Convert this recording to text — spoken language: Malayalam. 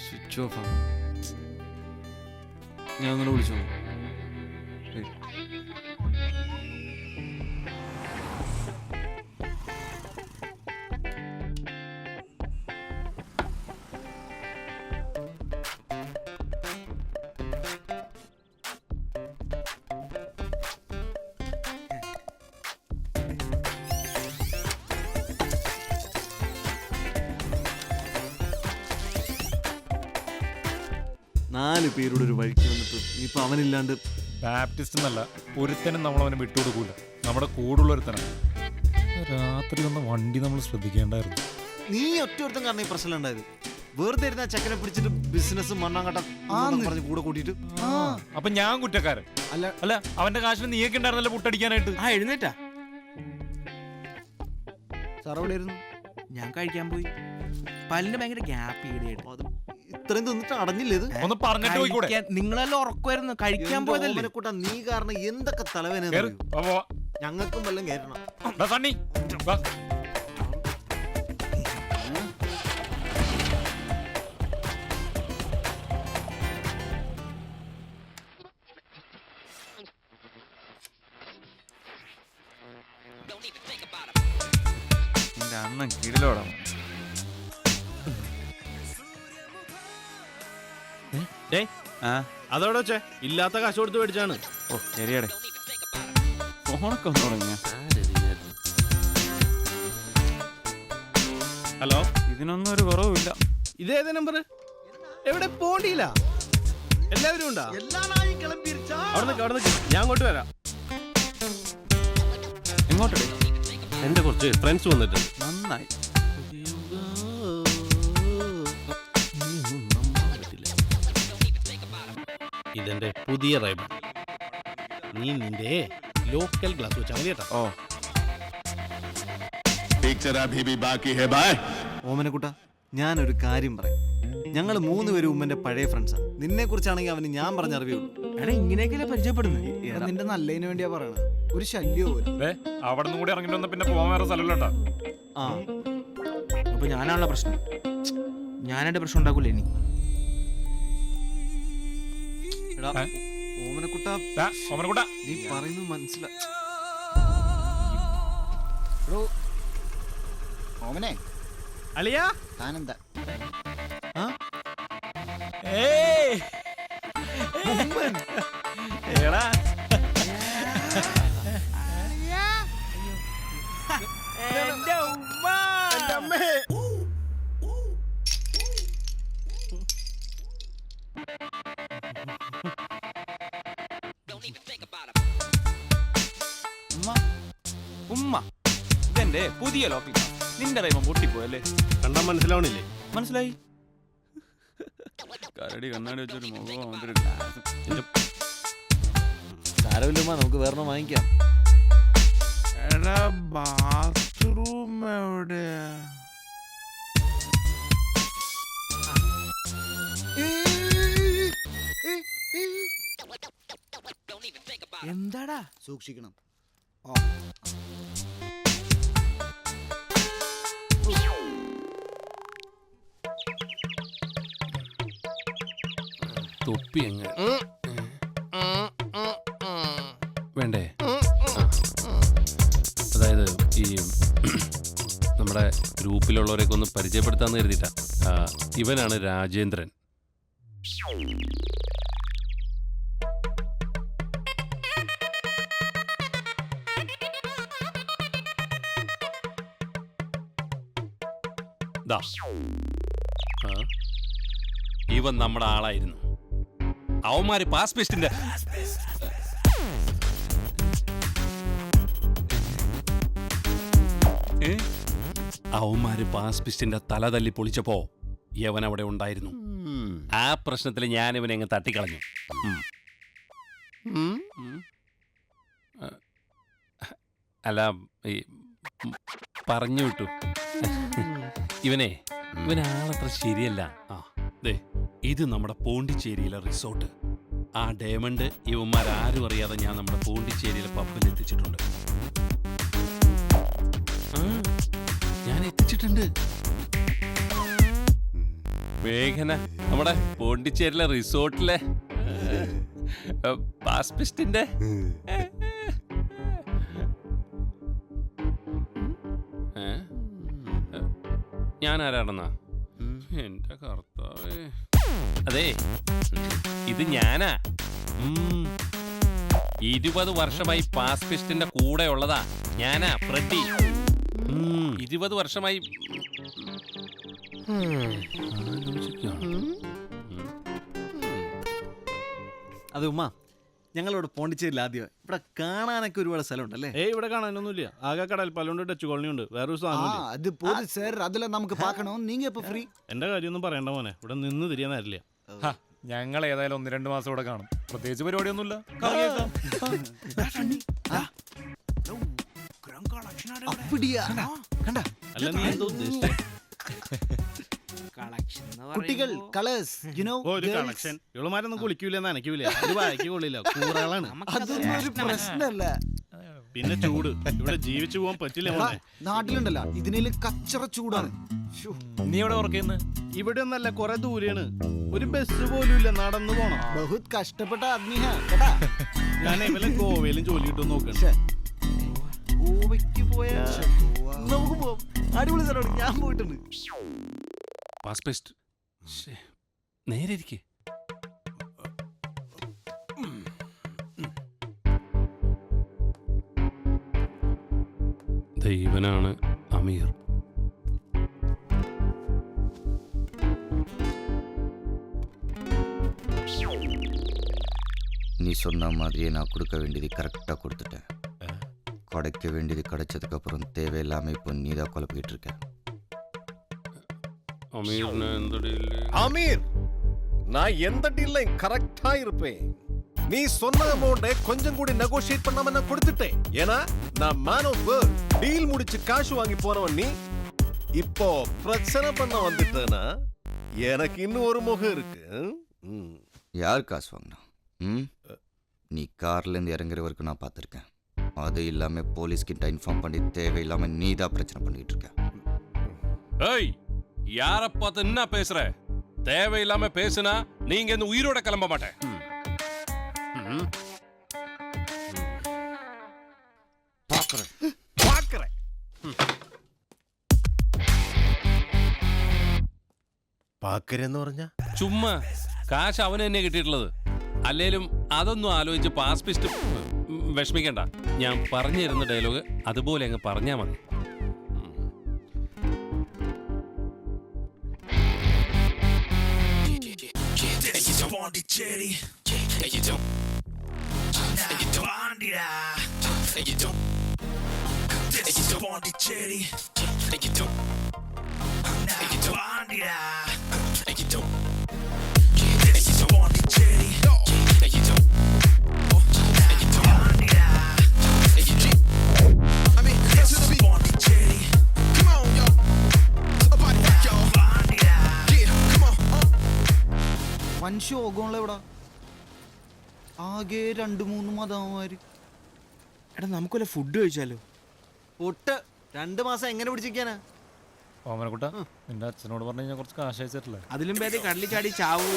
സ്വിച്ച് ഓഫ് ആണ്. ഞാൻ ഒന്നുകൂടെ വിളിച്ചോ. 4 പേരോട് ഒരു വഴിക്ക് വന്നിട്ട് ഇനിയിപ്പോൾ അവനില്ലാണ്ട്. ബാപ്റ്റിസ്റ്റ് എന്നല്ല, ഒരുത്തനും നമ്മളവനെ വിട്ടുകൊടുക്കൂല. നമ്മുടെ കൂടുള്ള ഒരുത്തനാണ്. രാത്രി ഒന്ന് വണ്ടി നമ്മൾ ശ്രദ്ധിക്കേണ്ടായിരുന്നു. നീ ഒറ്റ കാരണം ഈ പ്രശ്നം ഉണ്ടായത്. വെറുതെ ഇരുന്ന ചെക്കനെ പിടിച്ചിട്ട് ബിസിനസ് മണ്ണാങ്കട്ട പറഞ്ഞ് കൂടെ കൂട്ടിയിട്ട്. അപ്പൊ ഞാൻ കുറ്റക്കാരൻ അല്ല? അവന്റെ കാശിന് നീയൊക്കെ ഉണ്ടായിരുന്നല്ലോ പുട്ടടിക്കാനായിട്ട്. എഴുന്നേറ്റാ സാർ അവിടെ ഇരുന്നു. ഞാൻ കഴിക്കാൻ പോയി. പല്ലിന് ഭയങ്കര ഗ്യാപ്പ് ഈടെയായിട്ട്. ഇത്രയും തിന്നിട്ട് അടഞ്ഞില്ലേ ഇത്? ഒന്ന് പറഞ്ഞിട്ട് പോയിക്കൂടെ? നിങ്ങളെല്ലാം ഉറക്കുമായിരുന്നു, കഴിക്കാൻ പോയതല്ലേ. കൂട്ടാ നീ കാരണം എന്തൊക്കെ തലവേന. ഞങ്ങൾക്കും വല്ലതും കയറ്റണം. എന്റെ അണ്ണൻ കിടിലോടാ. അതോടെ വെച്ചേ ഇല്ലാത്ത കാശ് കൊടുത്ത് മേടിച്ചാണ്. ഓ ശരിയാടേ, ഫോണൊക്കെ ഒന്ന് തുടങ്ങിയ. ഹലോ, ഇതിനൊന്നും ഒരു കുറവുമില്ല. ഇതേത് നമ്പർ? എവിടെ പോണ്ടില്ല? എല്ലാവരും ഉണ്ടാ? അവിടെ ഞാൻ അങ്ങോട്ട് വരാം. എങ്ങോട്ടേ? എന്റെ കുറച്ച് ഫ്രണ്ട്സ് വന്നിട്ടുണ്ട്. നന്നായി. ഇതെന്റെ പുതിയ റൈബൺ. നീ നിന്റെ ലോക്കൽ ഗ്ലാസ് വെച്ചാൽ മതി കേട്ടോ. ഓ ഓമനക്കുട്ട, ഞാനൊരു കാര്യം പറയാം. ഞങ്ങൾ 3 പേരും ഉമ്മന്റെ പഴയ ഫ്രണ്ട്സാ. നിന്നെ കുറിച്ചാണെങ്കിൽ അവന് ഞാൻ പറഞ്ഞ അറിവുള്ളൂ. എടാ ഇങ്ങനെയൊക്കെയല്ലേ പരിചയപ്പെടുന്നത്? നിന്റെ നല്ലതിന് വേണ്ടിയാ പറയണത്. ഒരു ശല്യോ അവിടെ നിന്ന് കൂടി ഇറങ്ങിട്ട് വന്ന പിന്നെ പോകാൻ വേറെ സ്ഥലമില്ലട്ടാ. അപ്പൊ ഞാനാണുള്ള പ്രശ്നം. ഞാനെന്റെ പ്രശ്നം ഉണ്ടാക്കൂല ഇനി. ഓമനക്കുട്ട, നീ പറയുന്നത് മനസ്സിലാ. ഓമനെ അളിയാ താനെന്താ? ഉമ്മ, ഇതെന്റെ പുതിയ ലോക്കിംഗ്. നിന്റെ റൈമ പൊട്ടിപ്പോയല്ലേ? കണ്ടാ മനസ്സിലാവണില്ലേ? മനസ്സിലായി. കരടി കണ്ണാടി വെച്ചൊരു മുഖം. സാരമില്ലമ്മ, നമുക്ക് വേറെ വാങ്ങിക്കാം. ബാത്റൂം എവിടെ? എന്താടാ? സൂക്ഷിക്കണം. തൊപ്പി എങ്ങനെ വേണ്ടേ? അതായത് ഈ നമ്മുടെ ഗ്രൂപ്പിലുള്ളവരെയൊക്കെ ഒന്ന് പരിചയപ്പെടുത്താന്ന് കരുതിയിട്ടാ. ഇവനാണ് രാജേന്ദ്രൻ. ഇവൻ നമ്മുടെ ആളായിരുന്നു. അവന്മാര് പാസ്പെസ്റ്റിന്റെ തല തല്ലി പൊളിച്ചപ്പോ യവൻ അവിടെ ഉണ്ടായിരുന്നു. ആ പ്രശ്നത്തിൽ ഞാൻ ഇവനെ അങ്ങ് തട്ടിക്കളഞ്ഞു. അല്ല, പറഞ്ഞു വിട്ടു. ഇവനാളത്ര ശരിയല്ല. ഇത് നമ്മുടെ പോണ്ടിച്ചേരിയിലെ റിസോർട്ട്. ആ ഡയമണ്ട് ഇവന്മാരാരും അറിയാതെ ഞാൻ നമ്മുടെ പോണ്ടിച്ചേരിയിലെ പബ്ബിൽ എത്തിച്ചിട്ടുണ്ട്. ഞാൻ എത്തിച്ചിട്ടുണ്ട്. മേഘന നമ്മുടെ പോണ്ടിച്ചേരിയിലെ റിസോർട്ടിലെ പാസ്പിസ്റ്റിന്റെ ഞാൻ ആരാണെന്നാ എന്റെ കർത്താവേ. അതെ, ഇത് ഞാനാ. 20 വർഷമായി പാസ്പിസ്റ്റിന്റെ കൂടെ ഉള്ളതാ ഞാനാ, ഫ്രെഡി. 20 വർഷമായി അത് ഉമ്മ, ഞങ്ങളിവിടെ പോണ്ടിച്ചേരിയിൽ ആദ്യം. ഇവിടെ കാണാനൊക്കെ ഒരുപാട് സ്ഥലമുണ്ടല്ലേ? ഇവിടെ കാണാനൊന്നുമില്ല. ആകെ കടൽ പാലുണ്ട്, ടച്ച് കോളനി ഉണ്ട്, വേറൊരു സാധനം. அது போதும் சார், அதெல்லாம் நமக்கு பார்க்கணும். நீங்க எப்ப ஃப்ரீ? എന്റെ കാര്യമൊന്നും പറയണ്ട മോനെ, ഇവിടെ നിന്ന് തിരിയാൻ നേരില്ല. ഞങ്ങൾ ഏതായാലും 1-2 മാസം ഇവിടെ കാണും. പ്രത്യേകിച്ച് പരിപാടിയൊന്നുമില്ല. அப்படியா? கண்டா അല്ല നീ എന്തോ ഉദ്ദേശിച്ചേ? കുട്ടികൾ കളേഴ്സ് യു നോ. ഒരു കളക്ഷൻ. ഇവളുമാരൊന്നും കുളിക്കൂല, നനയ്ക്കൂല, ഒരു വായിക്ക് കൊള്ളില്ല, കൂറകളാണ്. അതൊന്നും ഒരു പ്രശ്നമല്ല. പിന്നെ ചൂട്, ഇവിടെ ജീവിച്ചു പോകാൻ പറ്റില്ല മോനെ. നാട്ടിലുണ്ടല്ലോ ഇതിനേലും കച്ചറ ചൂടാണ്. ശ്ശോ. നീ എവിടെ വർക്ക് ചെയ്യുന്നത്? ഇവിടെ ഒന്നല്ല, കുറെ ദൂരെയാണ്. ഒരു ബസ് പോലും ഇല്ല, നടന്നു പോണം. ബഹുത് കഷ്ടപ്പെട്ട ആദ്മി ഹൈ കേട്ടാ. ഞാൻ ഇവലെ ഗോവയിലും ജോലി കിട്ടും നോക്കണം. ശ്ശെ. ഗോവയ്ക്ക് പോയാ നമുക്ക് പോവാം. അടിപൊളി സ്ഥലമാണ്, ഞാൻ പോയിട്ടുണ്ട്. പാസ്പിസ്റ്റ് നേരെ ഇരിക്കേ. ദൈവനാണ് അമീർ. நீ சொன்ன மாதிரியே நான் கொடுக்க வேண்டியது கரெக்டாக கொடுத்துட்டேன். கிடைக்க வேண்டியது கிடைச்சதுக்கு அப்புறம் தேவையில்லாம இப்போ நீ தான் குழப்பிக்கிட்டு இருக்க. அமீர்னா எந்த டீல்? அமீர், நான் எந்த டீல்லையும் கரெக்டா இருப்பேன். நீ சொன்ன அமௌண்ட்டை கொஞ்சம் கூட நெகோஷியேட் பண்ணாம நான் கொடுத்துட்டேன். ஏன்னா நான் மேன் ஆஃப் வேர்ட். டீல் முடிச்சு காசு வாங்கி போனவன் நீ. இப்போ பிரச்சனை பண்ண வந்துட்டேனா எனக்கு இன்னும் ஒரு முகம் இருக்கு. யார் காசு வாங்கினா? நீ கார்லேருந்து இறங்குற வரைக்கும் நான் பார்த்துருக்கேன். அது இல்லாமல் போலீஸ்கிட்ட இன்ஃபார்ம் பண்ணி தேவையில்லாமல் நீ தான் பிரச்சனை பண்ணிட்டு இருக்க. ஏய், யார பார்த்து என்ன பேசுற? தேவையில்லாம பேசுனா நீங்க இந்த உயிரோட கிளம்ப மாட்டேன். பாக்குறேன். പാക്കരെന്ന് പറഞ്ഞ ചുമ്മാ കാശ് അവന് തന്നെ കിട്ടിയിട്ടുള്ളത്. അല്ലേലും അതൊന്നും ആലോചിച്ച് പാസ്പിസ്റ്റ് വിഷമിക്കണ്ട. ഞാൻ പറഞ്ഞു തരുന്ന ഡയലോഗ് അതുപോലെ അങ്ങ് പറഞ്ഞാ മതി. വൻഷോകമുള്ള ഇവിടെ ആകെ 2-3 മതമാര്. എടാ നമുക്കൊല്ല ഫുഡ് കഴിച്ചാലോ? ഒട്ട് 2 മാസം എങ്ങനെ പിടിച്ചിരിക്കാനാ? ഓമനക്കുട്ട, നിന്റെ അച്ഛനോട് പറഞ്ഞു കഴിഞ്ഞാൽ കുറച്ച് കാശ് അയച്ചിട്ടില്ലേ? അതിലും ഭേദം കടലിൽ ചാടി ചാവൂ.